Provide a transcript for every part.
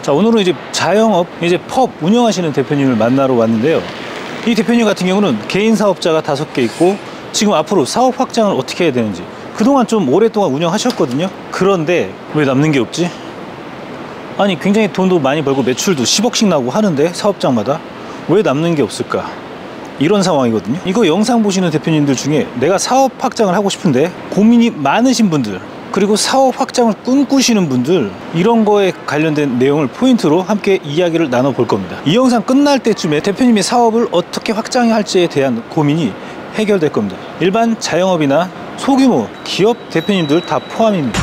자, 오늘은 이제 자영업, 이제 펍 운영하시는 대표님을 만나러 왔는데요. 이 대표님 같은 경우는 개인 사업자가 5개 있고 지금 앞으로 사업 확장을 어떻게 해야 되는지, 그동안 좀 오랫동안 운영하셨거든요. 그런데 왜 남는 게 없지? 아니, 굉장히 돈도 많이 벌고 매출도 10억씩 나고 하는데 사업장마다 왜 남는 게 없을까? 이런 상황이거든요. 이거 영상 보시는 대표님들 중에 내가 사업 확장을 하고 싶은데 고민이 많으신 분들, 그리고 사업 확장을 꿈꾸시는 분들, 이런 거에 관련된 내용을 포인트로 함께 이야기를 나눠볼 겁니다. 이 영상 끝날 때쯤에 대표님의 사업을 어떻게 확장할지에 대한 고민이 해결될 겁니다. 일반 자영업이나 소규모 기업 대표님들 다 포함입니다.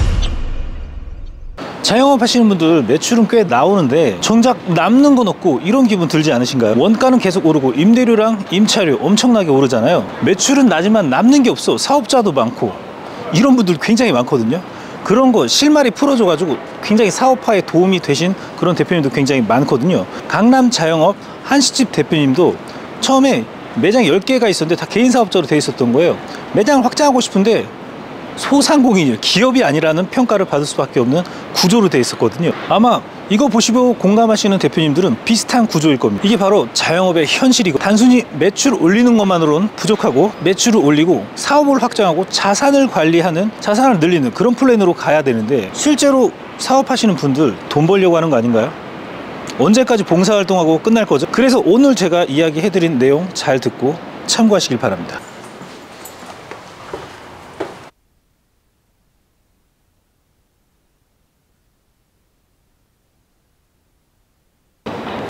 자영업 하시는 분들 매출은 꽤 나오는데 정작 남는 건 없고 이런 기분 들지 않으신가요? 원가는 계속 오르고 임대료랑 임차료 엄청나게 오르잖아요. 매출은 나지만 남는 게 없어. 사업자도 많고 이런 분들 굉장히 많거든요. 그런 거 실마리 풀어줘 가지고 굉장히 사업화에 도움이 되신 그런 대표님도 굉장히 많거든요. 강남 자영업 한식집 대표님도 처음에 매장 10개가 있었는데 다 개인 사업자로 돼 있었던 거예요. 매장을 확장하고 싶은데 소상공인이요, 기업이 아니라는 평가를 받을 수밖에 없는 구조로 돼 있었거든요. 아마 이거 보시고 공감하시는 대표님들은 비슷한 구조일 겁니다. 이게 바로 자영업의 현실이고, 단순히 매출 올리는 것만으로는 부족하고 매출을 올리고 사업을 확장하고 자산을 관리하는, 자산을 늘리는 그런 플랜으로 가야 되는데, 실제로 사업하시는 분들 돈 벌려고 하는 거 아닌가요? 언제까지 봉사활동하고 끝날 거죠? 그래서 오늘 제가 이야기해드린 내용 잘 듣고 참고하시길 바랍니다.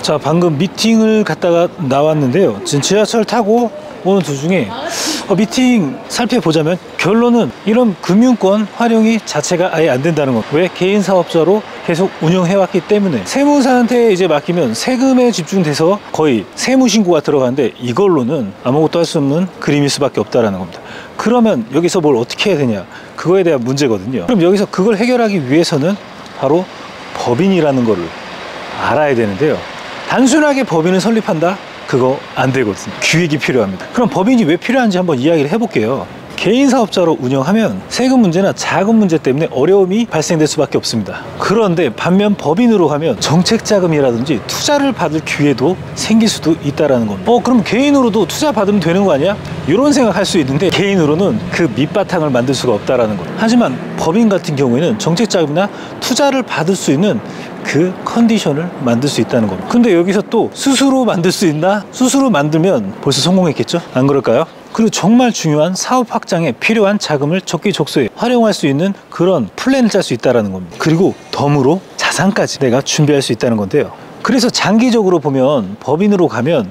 자, 방금 미팅을 갔다가 나왔는데요. 지금 지하철 타고 오는 도중에 미팅 살펴보자면 결론은 이런 금융권 활용이 자체가 아예 안 된다는 것. 왜? 개인 사업자로 계속 운영해왔기 때문에 세무사한테 이제 맡기면 세금에 집중돼서 거의 세무신고가 들어가는데 이걸로는 아무것도 할 수 없는 그림일 수밖에 없다는 겁니다. 그러면 여기서 뭘 어떻게 해야 되냐? 그거에 대한 문제거든요. 그럼 여기서 그걸 해결하기 위해서는 바로 법인이라는 거를 알아야 되는데요. 단순하게 법인을 설립한다? 그거 안 되거든요. 기획이 필요합니다. 그럼 법인이 왜 필요한지 한번 이야기를 해볼게요. 개인 사업자로 운영하면 세금 문제나 자금 문제 때문에 어려움이 발생될 수밖에 없습니다. 그런데 반면 법인으로 하면 정책 자금이라든지 투자를 받을 기회도 생길 수도 있다는 겁니다. 그럼 개인으로도 투자 받으면 되는 거 아니야? 이런 생각할 수 있는데 개인으로는 그 밑바탕을 만들 수가 없다는 거예요. 하지만 법인 같은 경우에는 정책 자금이나 투자를 받을 수 있는 그 컨디션을 만들 수 있다는 겁니다. 근데 여기서 또 스스로 만들 수 있나? 스스로 만들면 벌써 성공했겠죠? 안 그럴까요? 그리고 정말 중요한 사업 확장에 필요한 자금을 적기적소에 활용할 수 있는 그런 플랜을 짤 수 있다는 겁니다. 그리고 덤으로 자산까지 내가 준비할 수 있다는 건데요. 그래서 장기적으로 보면 법인으로 가면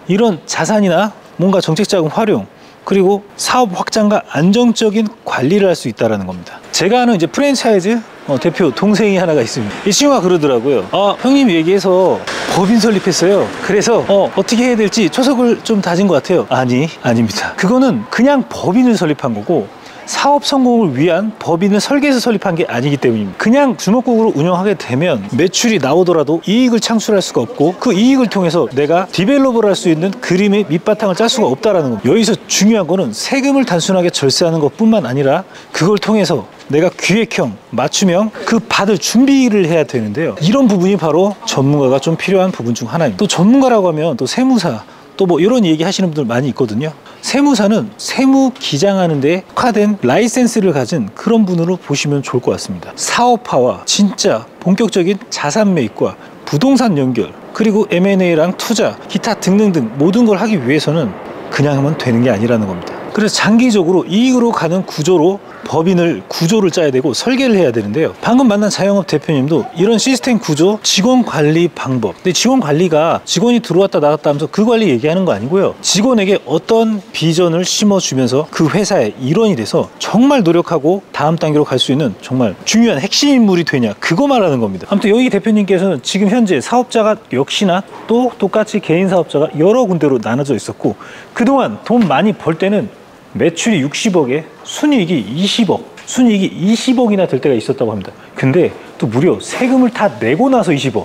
이런 자산이나 뭔가 정책자금 활용, 그리고 사업 확장과 안정적인 관리를 할 수 있다는 겁니다. 제가 아는 이제 프랜차이즈 대표 동생이 하나가 있습니다. 이 친구가 그러더라고요. 형님 얘기해서 법인 설립했어요. 그래서 어떻게 해야 될지 초석을 좀 다진 것 같아요. 아닙니다. 그거는 그냥 법인을 설립한 거고 사업 성공을 위한 법인을 설계해서 설립한 게 아니기 때문입니다. 그냥 주먹국으로 운영하게 되면 매출이 나오더라도 이익을 창출할 수가 없고 그 이익을 통해서 내가 디벨롭을 할 수 있는 그림의 밑바탕을 짤 수가 없다는 겁니다. 여기서 중요한 거는 세금을 단순하게 절세하는 것뿐만 아니라 그걸 통해서 내가 기획형, 맞춤형 그 받을 준비를 해야 되는데요. 이런 부분이 바로 전문가가 좀 필요한 부분 중 하나입니다. 또 전문가라고 하면 또 세무사, 또 뭐 이런 얘기 하시는 분들 많이 있거든요. 세무사는 세무 기장하는 데 특화된 라이센스를 가진 그런 분으로 보시면 좋을 것 같습니다. 사업화와 진짜 본격적인 자산 매입과 부동산 연결, 그리고 M&A랑 투자, 기타 등등등 모든 걸 하기 위해서는 그냥 하면 되는 게 아니라는 겁니다. 그래서 장기적으로 이익으로 가는 구조로 법인을 구조를 짜야 되고 설계를 해야 되는데요. 방금 만난 자영업 대표님도 이런 시스템 구조, 직원 관리 방법. 근데 직원 관리가 직원이 들어왔다 나갔다 하면서 그 관리 얘기하는 거 아니고요. 직원에게 어떤 비전을 심어주면서 그 회사의 일원이 돼서 정말 노력하고 다음 단계로 갈 수 있는 정말 중요한 핵심 인물이 되냐, 그거 말하는 겁니다. 아무튼 여기 대표님께서는 지금 현재 사업자가 역시나 또 똑같이 개인 사업자가 여러 군데로 나눠져 있었고, 그동안 돈 많이 벌 때는 매출이 60억에 순이익이 20억, 순이익이 20억이나 될 때가 있었다고 합니다. 근데 또 무려 세금을 다 내고 나서 20억.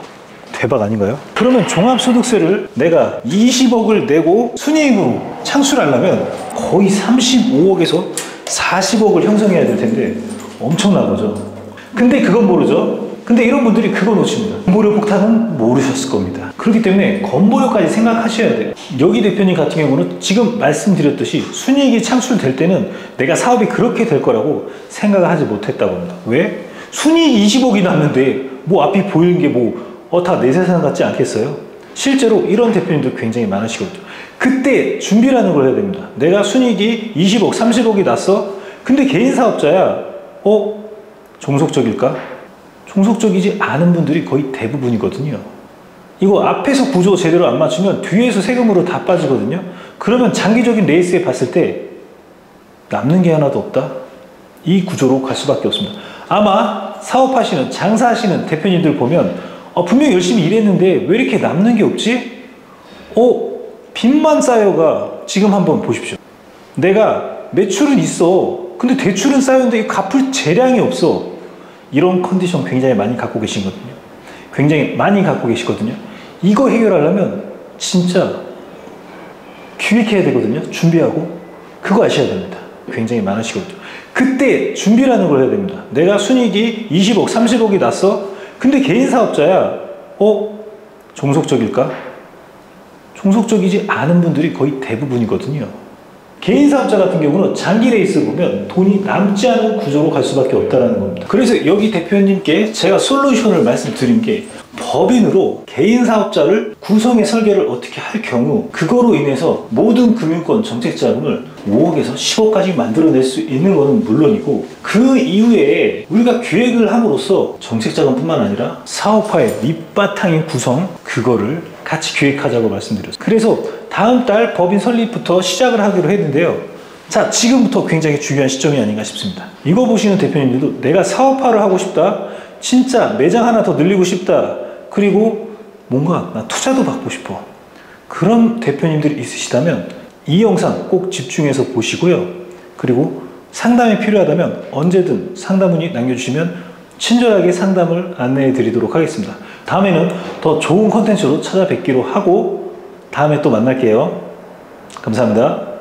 대박 아닌가요? 그러면 종합소득세를 내가 20억을 내고 순이익으로 창출하려면 거의 35억에서 40억을 형성해야 될 텐데 엄청난 거죠. 근데 그건 모르죠. 근데 이런 분들이 그거 놓칩니다. 건보료 폭탄은 모르셨을 겁니다. 그렇기 때문에 건보료까지 생각하셔야 돼요. 여기 대표님 같은 경우는 지금 말씀드렸듯이 순이익이 창출될 때는 내가 사업이 그렇게 될 거라고 생각을 하지 못했다고 합니다. 왜? 순이익 20억이 났는데 뭐 앞이 보이는 게 다 내 세상 같지 않겠어요? 실제로 이런 대표님들 굉장히 많으시거든요. 그때 준비라는 걸 해야 됩니다. 내가 순이익이 20억, 30억이 났어? 근데 개인 사업자야. 종속적일까? 종속적이지 않은 분들이 거의 대부분이거든요. 이거 앞에서 구조 제대로 안 맞추면 뒤에서 세금으로 다 빠지거든요. 그러면 장기적인 레이스에 봤을 때 남는 게 하나도 없다? 이 구조로 갈 수밖에 없습니다. 아마 사업하시는, 장사하시는 대표님들 보면 분명히 열심히 일했는데 왜 이렇게 남는 게 없지? 빚만 쌓여가. 지금 한번 보십시오. 내가 매출은 있어. 근데 대출은 쌓였는데 갚을 재량이 없어. 이런 컨디션 굉장히 많이 갖고 계시거든요. 굉장히 많이 갖고 계시거든요. 이거 해결하려면 진짜 기획해야 되거든요. 준비하고. 그거 아셔야 됩니다. 굉장히 많으시거든요. 그때 준비라는 걸 해야 됩니다. 내가 순이익이 20억, 30억이 났어? 근데 개인 사업자야. 종속적일까? 종속적이지 않은 분들이 거의 대부분이거든요. 개인 사업자 같은 경우는 장기 레이스 보면 돈이 남지 않은 구조로 갈 수밖에 없다는 겁니다. 그래서 여기 대표님께 제가 솔루션을 말씀드린 게 법인으로 개인 사업자를 구성의 설계를 어떻게 할 경우 그거로 인해서 모든 금융권 정책자금을 5억에서 10억까지 만들어낼 수 있는 것은 물론이고 그 이후에 우리가 기획을 함으로써 정책자금뿐만 아니라 사업화의 밑바탕인 구성 그거를 같이 기획하자고 말씀드렸어요. 그래서 다음 달 법인 설립부터 시작을 하기로 했는데요. 자, 지금부터 굉장히 중요한 시점이 아닌가 싶습니다. 이거 보시는 대표님들도 내가 사업화를 하고 싶다. 진짜 매장 하나 더 늘리고 싶다. 그리고 뭔가 나 투자도 받고 싶어. 그런 대표님들이 있으시다면 이 영상 꼭 집중해서 보시고요. 그리고 상담이 필요하다면 언제든 상담 문의 남겨주시면 친절하게 상담을 안내해 드리도록 하겠습니다. 다음에는 더 좋은 컨텐츠로 찾아뵙기로 하고 다음에 또 만날게요. 감사합니다.